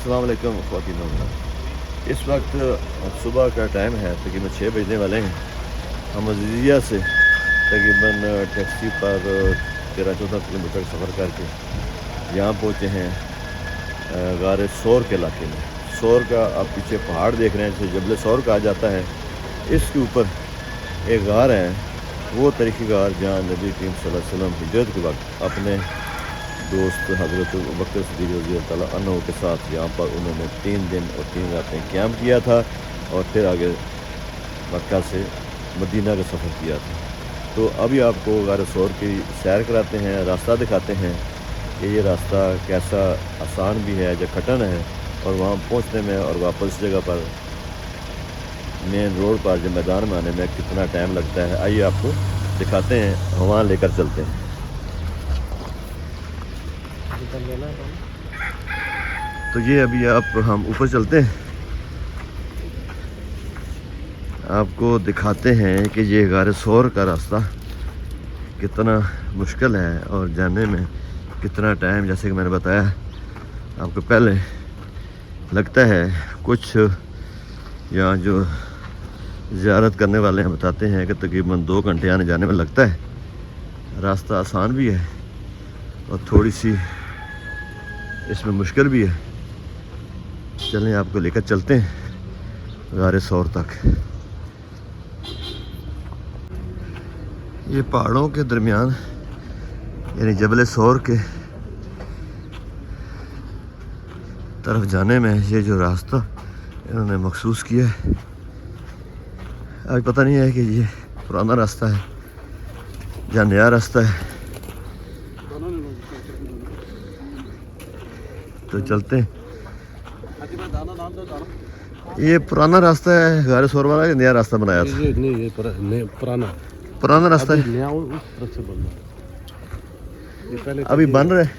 अस्सलाम वालेकुम ख़वातीन व हज़रात। इस वक्त सुबह का टाइम है, तकरीबन 6 बजने वाले हैं। हम अज़ीज़िया से तकरीबन टैक्सी पर 13-14 किलोमीटर सफ़र करके यहाँ पहुँचे हैं गारे सौर के इलाके में। सौर का आप पीछे पहाड़ देख रहे हैं जिसे जबल सौर कहा जाता है। इसके ऊपर एक गार है, वो तारीख़ी गार जहाँ नबी करीम सल्लल्लाहु अलैहि वसल्लम हिजरत के वक्त अपने दोस्त हज़रत अबू बकर सिद्दीक़ रज़ियल्लाहु तआला अन्हु के साथ यहाँ पर उन्होंने 3 दिन और 3 रातें क़याम किया था और फिर आगे मक्का से मदीना का सफ़र किया था। तो अभी आपको गार सौर की सैर कराते हैं, रास्ता दिखाते हैं कि ये रास्ता कैसा आसान भी है या कठिन है, और वहाँ पहुँचने में और वापस जगह पर मेन रोड पर जो मैदान में आने में कितना टाइम लगता है। आइए आपको दिखाते हैं, वहाँ लेकर चलते हैं। तो ये अभी हम ऊपर चलते हैं, आपको दिखाते हैं कि ये गार सौर का रास्ता कितना मुश्किल है और जाने में कितना टाइम, जैसे कि मैंने बताया आपको पहले, लगता है कुछ यहाँ जो ज़ियारत करने वाले हैं बताते हैं कि तकरीबन 2 घंटे आने जाने में लगता है। रास्ता आसान भी है और थोड़ी सी इसमें मुश्किल भी है। चलें आपको लेकर चलते हैं गार सौर तक। ये पहाड़ों के दरमियान यानी जबल सौर के तरफ जाने में ये जो रास्ता इन्होंने मखसूस किया है, आज पता नहीं है कि ये पुराना रास्ता है या नया रास्ता है। तो चलते हैं। ये पुराना रास्ता है गार सौर वाला, या नया रास्ता बनाया था? नहीं, ये पुराना रास्ता है, नया उस तरफ से बन रहा है। अभी बन रहा है।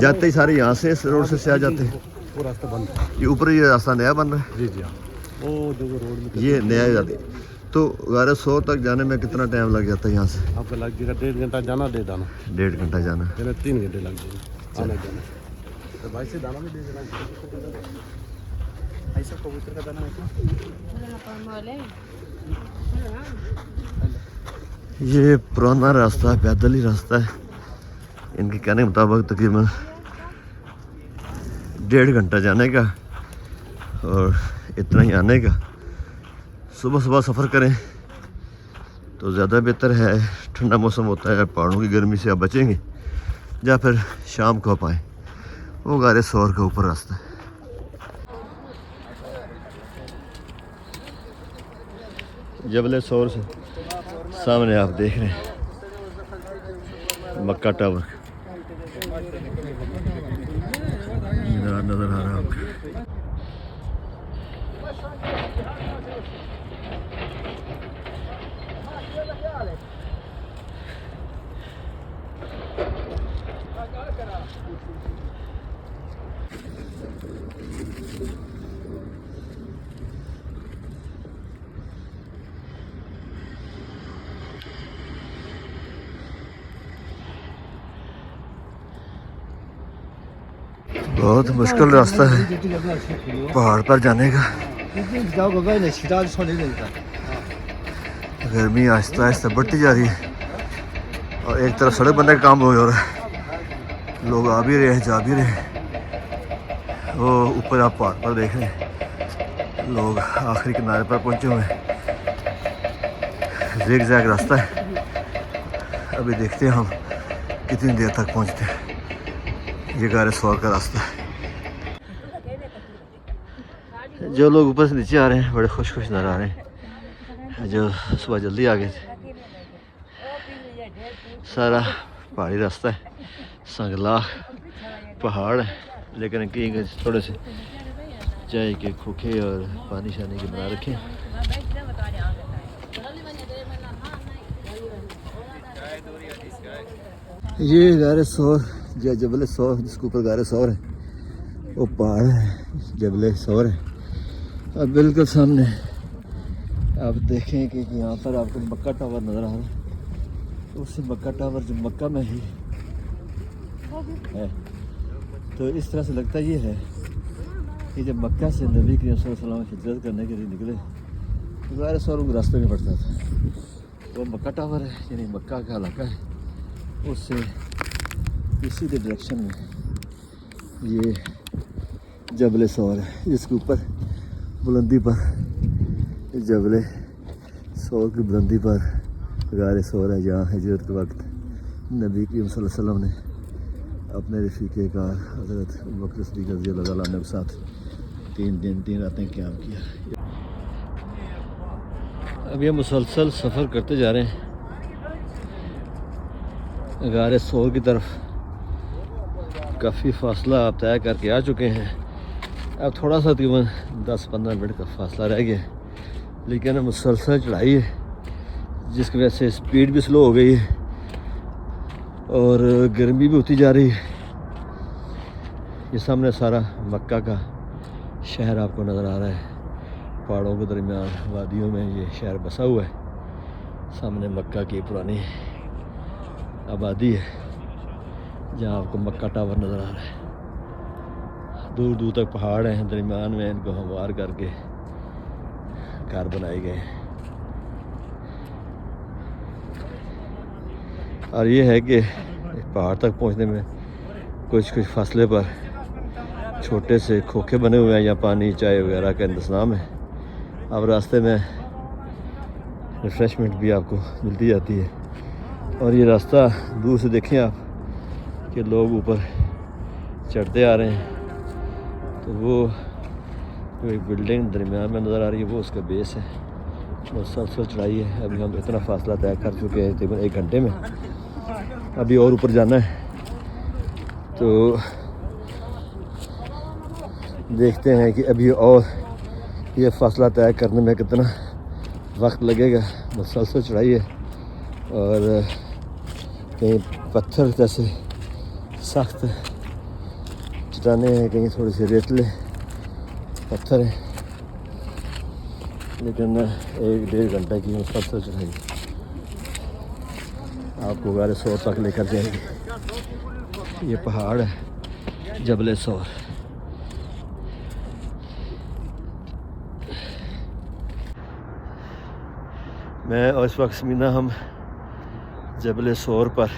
जाते ही सारे यहाँ से इस रोड से आ जाते हैं। वो रास्ता बंद है। ये ऊपर ये रास्ता नया बन रहा है। जी हाँ, वो जो रोड में ये नया जाती। तो गार सौर तक जाने में कितना टाइम लग जाता है यहाँ से? आपका लग जाएगा 1.5 घंटा जाना, 1.5 आना। 1.5 घंटा जाना, 3 घंटे लग जाएंगे आना जाना। तो भाई से दाना भी दे देना। ऐसा कबूतर का दाना है। ये पुराना रास्ता है, पैदल ही रास्ता है। इनके कहने के मुताबिक तकरीबन 1.5 घंटा जाने का और इतना ही आने का। सुबह सुबह सफ़र करें तो ज़्यादा बेहतर है, ठंडा मौसम होता है, पहाड़ों की गर्मी से आप बचेंगे, या फिर शाम को आप आएँ। वो गार सौर का ऊपर रास्ता है। जबल सौर से सामने आप देख रहे हैं मक्का टावर नज़र आ रहा है। बहुत मुश्किल रास्ता है पहाड़ पर जाने का। गर्मी आहिस्ता आहिस्ता बढ़ती जा रही है और एक तरफ सड़क बनने का काम हो रहा है, लोग आ भी रहे हैं जा भी रहे हैं। वो ऊपर आप पहाड़ पर देख रहे हैं, लोग आखिरी किनारे पर पहुंचे हुए हैं। ज़िग ज़ैग रास्ता है, अभी देखते हैं हम कितनी देर तक पहुंचते हैं। ये गार सौर का रास्ता है। जो लोग ऊपर से नीचे आ रहे हैं बड़े खुश नज़र आ रहे हैं, जो सुबह जल्दी आ गए थे। सारा पहाड़ी रास्ता है, संगला पहाड़ है, लेकिन कहीं थोड़े से चाय के खोखे और पानी शानी के बना रखे हैं। ये गार सौर या जबल सौर, जिसके ऊपर गार सौर है, वो पहाड़ है, जबल सौर है। अब बिल्कुल सामने आप देखें कि यहाँ पर आपको मक्का टावर नज़र आ रहा है। उससे मक्का टावर जो मक्का में ही है, तो इस तरह से लगता ये है कि जब मक्का से नबी करीम सल्लल्लाहु अलैहि वसल्लम हिजरत करने के लिए निकले तो ज़ाहिर सौ लोग रास्ते में पड़ता था। वो मक्का टावर है, यानी मक्का का इलाका है, उससे इसी के डायरेक्शन में ये जबल सौर है, जिसके ऊपर बुलंदी पर जबल सौर की बुलंदी पर गार सौर है, जहाँ हिजरत के वक्त नबी करीम सल्लल्लाहु अलैहि वसल्लम ने अपने रफ़ीक़े कार हज़रत अबू बकर सिद्दीक़ रज़ियल्लाहु अन्हु के साथ 3 दिन 3 रातें क़याम किया। अब ये मुसलसल सफ़र करते जा रहे हैं गार सौर की तरफ। काफ़ी फासला आप तय करके आ चुके हैं, अब थोड़ा सा तकरीबन 10-15 मिनट का फासला रह गया, लेकिन मुसलसल चढ़ाई है जिसकी वजह से स्पीड भी स्लो हो गई है और गर्मी भी होती जा रही है। ये सामने सारा मक्का का शहर आपको नज़र आ रहा है, पहाड़ों के दरमियान वादियों में ये शहर बसा हुआ है। सामने मक्का की पुरानी आबादी है जहाँ आपको मक्का टावर नज़र आ रहा है। दूर दूर तक पहाड़ हैं, दरमियान में इनको हमवार करके घर बनाए गए हैं। और ये है कि पहाड़ तक पहुंचने में कुछ फासले पर छोटे से खोखे बने हुए हैं, या पानी चाय वगैरह का इंतज़ाम है। अब रास्ते में रिफ़्रेशमेंट भी आपको मिलती जाती है। और ये रास्ता दूर से देखें आप कि लोग ऊपर चढ़ते आ रहे हैं, तो वो जो एक बिल्डिंग दरमियान में नज़र आ रही है वो उसका बेस है। मुसलसल चढ़ाई है। अभी हम इतना फासला तय कर चुके हैं तकरीबन 1 घंटे में, अभी और ऊपर जाना है, तो देखते हैं कि अभी और ये फासला तय करने में कितना वक्त लगेगा। मुसलसल चढ़ाई है और कहीं पत्थर जैसे सख्त चट्टानें हैं, कहीं थोड़ी सी रेतले पत्थर हैं, लेकिन 1-1.5 घंटे की मुसलसल चढ़ाई आपको गार सौर तक लेकर जाएंगे। ये पहाड़ है जबल सौर। मैं और इस वक्त समीना हम जबल सौर पर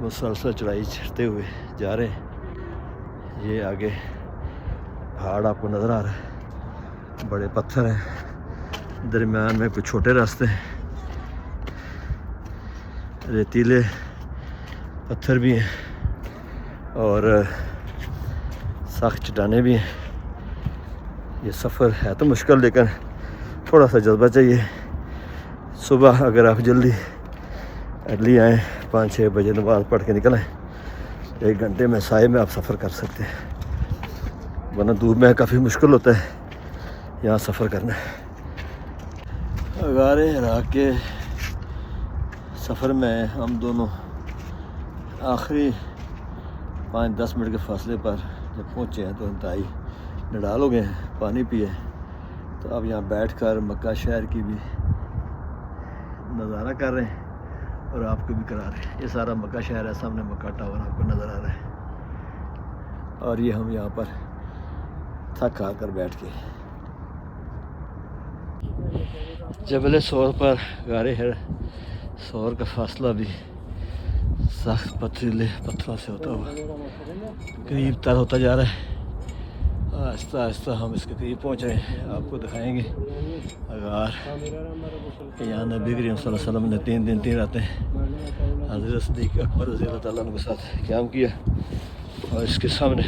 मुसलसल चढ़ाई चढ़ते हुए जा रहे हैं। ये आगे पहाड़ आपको नज़र आ रहा है, बड़े पत्थर हैं, दरमियान में कुछ छोटे रास्ते हैं, रेतीले पत्थर भी हैं और सख्त चट्टानें भी हैं। ये सफ़र है तो मुश्किल, लेकिन थोड़ा सा जज्बा चाहिए। सुबह अगर आप जल्दी अर्ली आएँ, 5-6 बजे नमाज़ पढ़ के निकल आएँ, 1 घंटे में साए में आप सफ़र कर सकते हैं, वरना दूर में काफ़ी मुश्किल होता है यहाँ सफ़र करना। गार हिरा के सफ़र में हम दोनों आखिरी 5-10 मिनट के फासले पर जब पहुँचे हैं तो इंतहाई निडाल हो गए हैं, पानी पिए। तो अब यहाँ बैठकर मक्का शहर की भी नज़ारा कर रहे हैं और आपको भी करा रहे हैं। ये सारा मक्का शहर है, सामने मक्का टावर आपको नज़र आ रहा है। और ये हम यहाँ पर थक हार कर बैठ के जबल सौर पर गार हिरा सौर का फासला भी सख्त पथरीले पत्थरों से होता हुआ करीब तर होता जा रहा है। आहिस्ता आहिस्ता हम इसके करीब पहुँच रहे हैं। आपको दिखाएंगे अगार कि यहाँ नबी करीम सल्लल्लाहु अलैहि वसल्लम ने 3 दिन 3 रातें हज़रत सिद्दीक़ अकबर रज़ियल्लाहु अन्हु के साथ क़याम किया। और इसके सामने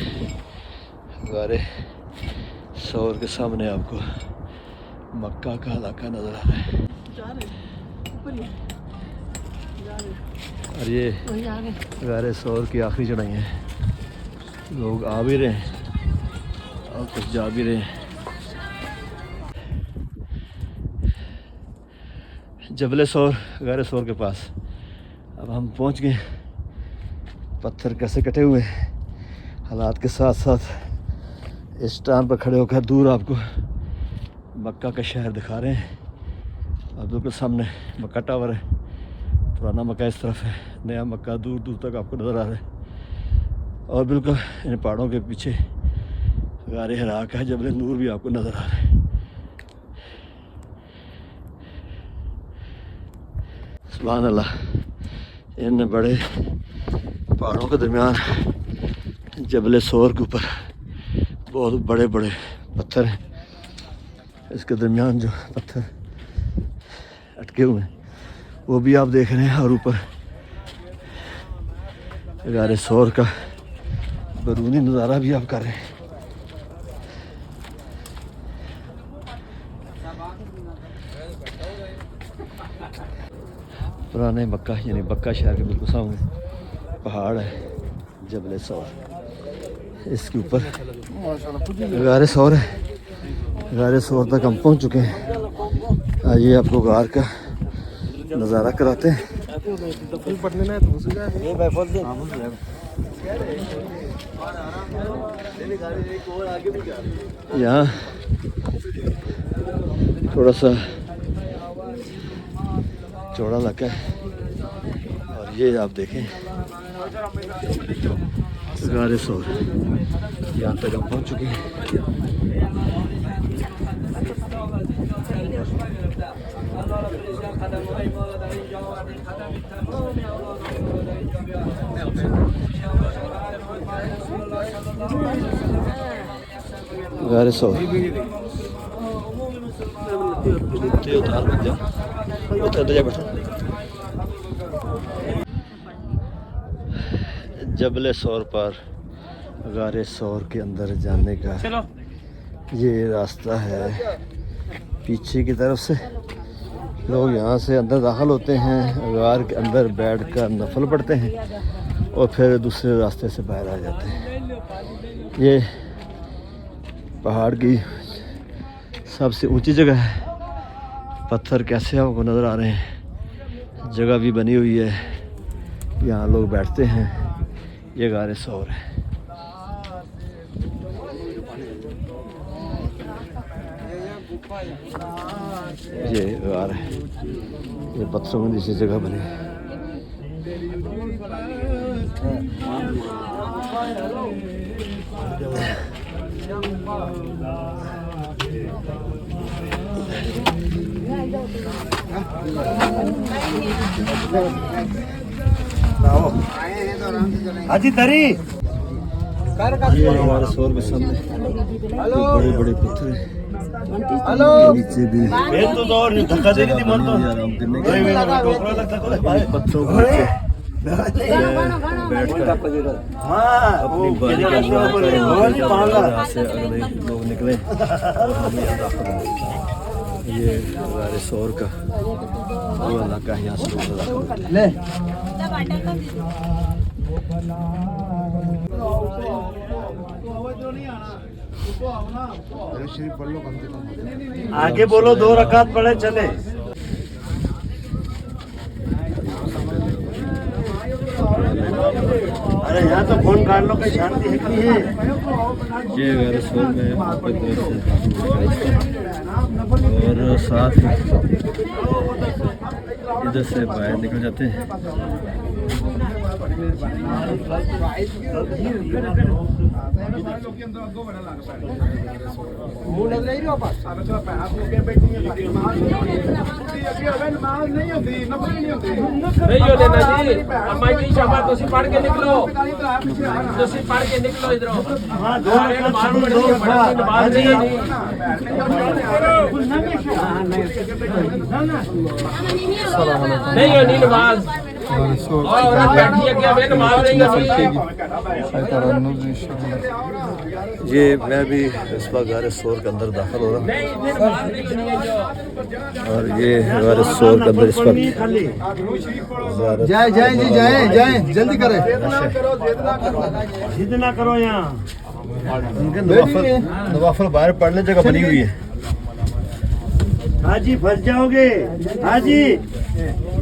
गार सौर के सामने आपको मक्का का इलाका नज़र आ रहा है। और ये गार सौर की आखिरी चढ़ाई है। लोग आ भी रहे हैं और कुछ जा भी रहे हैं। जबल सौर, गार सौर के पास अब हम पहुंच गए। पत्थर कैसे कटे हुए हैं, हालात के साथ साथ इस टाइम पर खड़े होकर दूर आपको मक्का का शहर दिखा रहे हैं। अब बिल्कुल सामने मक्का टावर है, पुराना मक्का इस तरफ है, नया मक्का दूर दूर तक आपको नज़र आ रहा है। और बिल्कुल इन पहाड़ों के पीछे गारे हरा का जबल नूर भी आपको नज़र आ रहा है। सुभान अल्लाह, इन बड़े पहाड़ों के दरमियान जबल सोर के ऊपर बहुत बड़े बड़े पत्थर हैं। इसके दरमियान जो पत्थर अटके हुए हैं वो भी आप देख रहे हैं, और ऊपर गारे सोर का बैरूनी नज़ारा भी आप कर रहे हैं। पुराने मक्का यानी बक्का शहर के बिल्कुल सामने पहाड़ है जबल सौर, इसके ऊपर गारे सौर है। गारे सौर तक हम पहुंच चुके हैं। आइए आपको गार का नज़ारा कराते हैं। यहाँ थोड़ा सा चौड़ा इलाका है, और ये आप देखें गारे सौर, यहाँ तक हम पहुँच चुके हैं। गारे सौर जबल सौर पर गारे सौर के अंदर जाने का ये रास्ता है। पीछे की तरफ से लोग यहाँ से अंदर दाखिल होते हैं, गार के अंदर बैठ कर नफल पढ़ते हैं और फिर दूसरे रास्ते से बाहर आ जाते हैं। ये पहाड़ की सबसे ऊंची जगह है। पत्थर कैसे आपको नज़र आ रहे हैं, जगह भी बनी हुई है, यहाँ लोग बैठते हैं। ये गारे सौर है। ये गार है, ये पत्थरों की नीचे जगह बनी है। हाजी तरी हमारे सौर के सामने बड़े बड़े पत्थर हैं। हेलो नीचे भी तो दौड़ धक्का दे रही थी मन तो आराम करने के लिए पत्थरों के नीचे बैठ कर अपनी बारी का इंतजार कर रहे हैं। यहाँ से अगले लोग निकले और हम यहाँ दाखिल होंगे। ये गारे सौर का वो इलाका है, यहाँ से लोग दाखिल होते हैं। आगे बोलो, 2 रकात पढ़े चले। अरे यहाँ तो फोन काट लो, कहीं शांति है कि नहीं है। ये गारे सौर में ऊपर तरफ से और साथ इधर से बाहर निकल जाते हैं। नहीं जो लेना जी, अम्मा जी शाबाश, तुसी पढ़ के निकलो, तुसी पढ़ के निकलो इधर। हाँ 2 रकात पढ़ो, 2 रकात हाजी नहीं हो नी नमाज और बैठी है वे नमाज नहीं ये मैं भी इस वक्त गारे सौर के अंदर दाखिल हो रहा हूँ, और ये गारे सौर के अंदर इस वक्त जय जय जी, जय जय, जल्दी करें, जिद ना करो। यहाँ नवाफल बाहर पढ़ने जगह बनी हुई है। हाजी फंस जाओगे हाजी।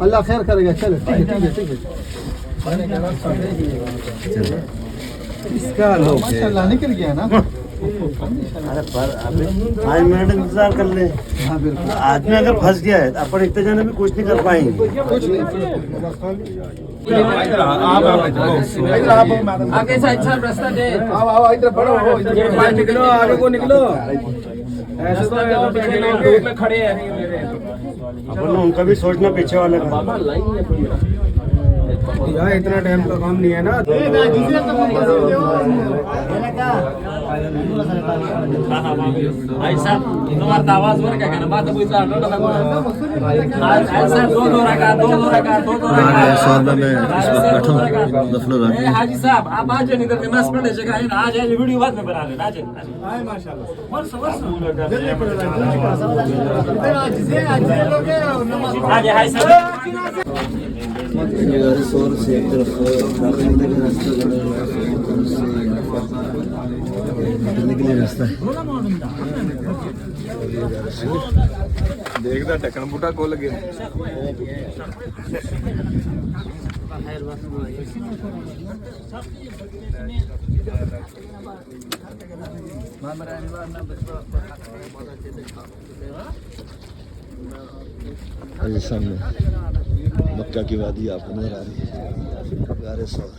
अल्लाह खैर करेगा। चलो ठीक है ठीक है। इसका लोग माशाल्लाह निकल गया ना। अरे पर अभी 5 मिनट इंतजार कर ले। हाँ बिल्कुल आदमी अगर फंस गया है तो अपन इतने जाने में कुछ नहीं कर पाएंगे। आगे साइड साहब रास्ता दे। आओ इधर बढ़ो ये बाहर निकलो, आगे को निकलो। ऐसे तो पीछे लोग दूर में खड़े हैं। अपन उनका भी सोचना पीछे वाले का। बाबा लाइन है पूरा। यार इतना टाइम का काम नहीं है ना। भाई साहब तुम्हारा आवाज वर क्या कहना बात कोई साहब ना ऐसा दो रखा हाजी साहब आप आ जाओ इधर नमाज पढ़ने जगह है आ जाए वीडियो बाद में बना लेना आ जाए माशाल्लाह हाय साहब निकले रास्ता है देखदा ढक्कन बूटा खोल गया ये सामने मक्का की वादी आपको नजर आ रही है। गारे सौर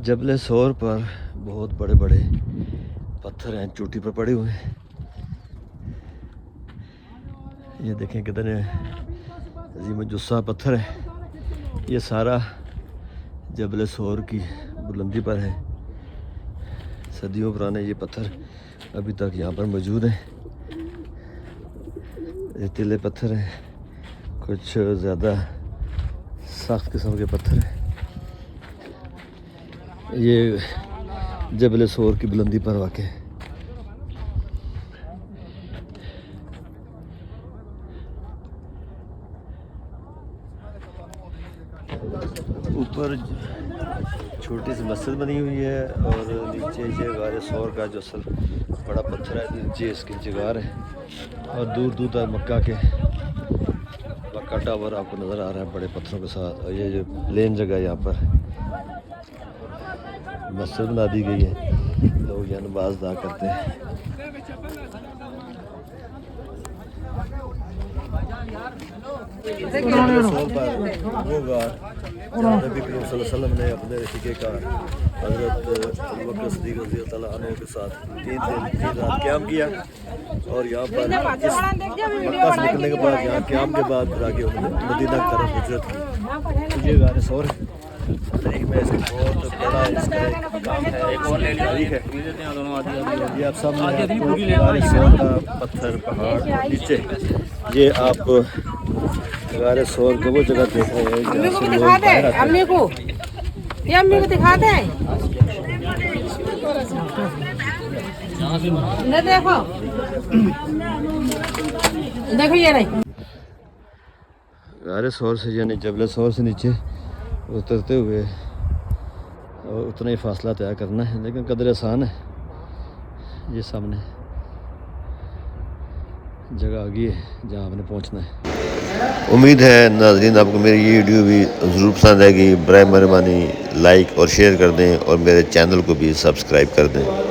जबले सौर पर बहुत बड़े बड़े पत्थर हैं, चोटी पर पड़े हुए हैं। ये देखें कितने अजीम जुस्सा पत्थर है। ये सारा जबले सौर की बुलंदी पर है। सदियों पुराने ये पत्थर अभी तक यहाँ पर मौजूद हैं। रेतीले पत्थर हैं, कुछ ज़्यादा सख्त किस्म के पत्थर हैं। ये जबल सौर की बुलंदी पर वाक़ है। ऊपर छोटी सी मस्जिद बनी हुई है और नीचे ये गारे सौर का जो असल बड़ा पत्थर है, नीचे इसकी जगार है और दूर दूर तक मक्का टावर आपको नज़र आ रहा है बड़े पत्थरों के साथ। और ये जो प्लेन जगह है यहाँ पर मस्जिद बना दी गई है, लोग यहाँ नमाज अदा करते हैं। वो गार नबी करीम सल्लल्लाहु अलैहि वसल्लम ने अपने रफ़ीक़े का हज़रत अबू बकर सिद्दीक़ रज़ी अल्लाह अन्हु के साथ 3 रात क़याम किया और यहाँ पर मक्का से निकलने के बाद यहाँ क़याम के बाद फिर आगे उन्होंने मदीना की तरफ हिजरत की। ये गार सौर है तारीख में इसका बहुत बड़ा इसका एक और तारीख है। ये आप सामने गार सौर का पत्थर पहाड़ नीचे ये आप गारे सौर के वो जगह देख रहे हैं जहाँ से लोग बाहर आते हैं। अम्मी को दिखा दे देखो देखो ये नहीं गारे सौर से यानी जबल सौर से नीचे उतरते हुए और उतना ही फासला तय करना है, लेकिन कदर आसान है। ये सामने जगह आ गई है जहाँ आपने पहुँचना है। उम्मीद है नाज़रीन आपको मेरी ये वीडियो भी ज़रूर पसंद आएगी। बराए मेहरबानी लाइक और शेयर कर दें और मेरे चैनल को भी सब्सक्राइब कर दें।